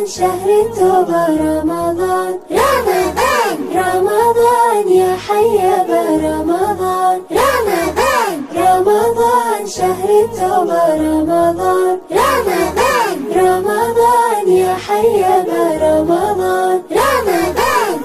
شهر التوبة رمضان، رمضان رمضان يا حي برمضان، رمضان رمضان شهر التوبة رمضان، رمضان رمضان يا حي برمضان، رمضان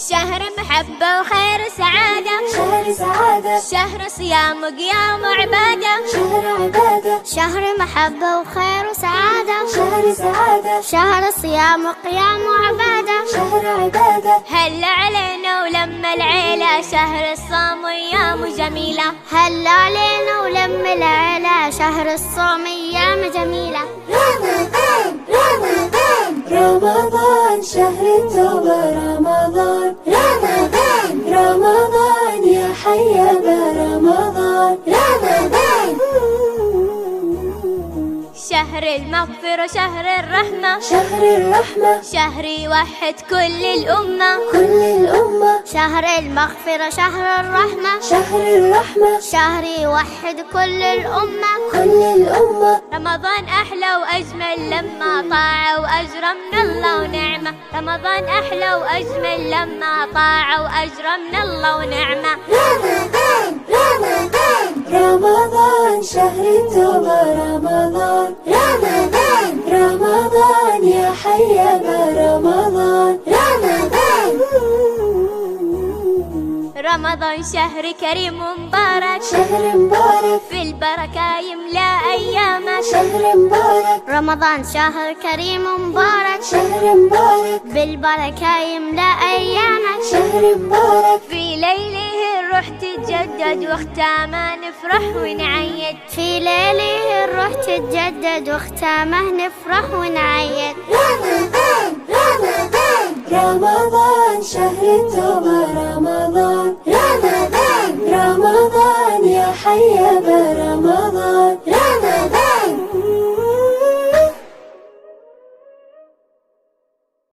شهر محبة وخير وسعادة، شهر سعادة، شهر صيام وقيام وعبادة، شهر عبادة، شهر محبة وخير وسعادة، شهر سعادة، شهر صيام وقيام وعبادة، شهر عبادة. هلا علينا ولما العيلة شهر الصوم وأيام جميلة، هلا علينا ولما العيلة شهر الصوم أيام جميلة. رمضان رمضان رمضان شهر التوبة رمضان، رمضان رمضان يا حي برمضان، رمضان شهر المغفرة شهر الرحمة، شهر الرحمة، شهر يوحد كل الأمة، كل الأمة، شهر المغفرة شهر الرحمة، شهر الرحمة، شهر يوحد كل الأمة، كل الأمة. رمضان أحلى وأجمل لما طاعة وأجر من الله ونعمة، رمضان أحلى وأجمل لما طاعة وأجر من الله ونعمة. رمضان رمضان رمضان شهر التوبة رمضان، رمضان رمضان يا حي برمضان، رمضان رمضان شهر كريم ومبارك، شهر مبارك، في البركة يملأ أيامك، شهر مبارك، رمضان شهر كريم ومبارك، شهر مبارك، بالبركة يملأ أيامك، شهر مبارك. في ليله الروح تتجدد واختامه نفرح ونعيد، في ليله الروح تتجدد واختامه نفرح ونعيد. رمضان رمضان رمضان شهر التوبة رمضان، رمضان رمضان يا حي برمضان،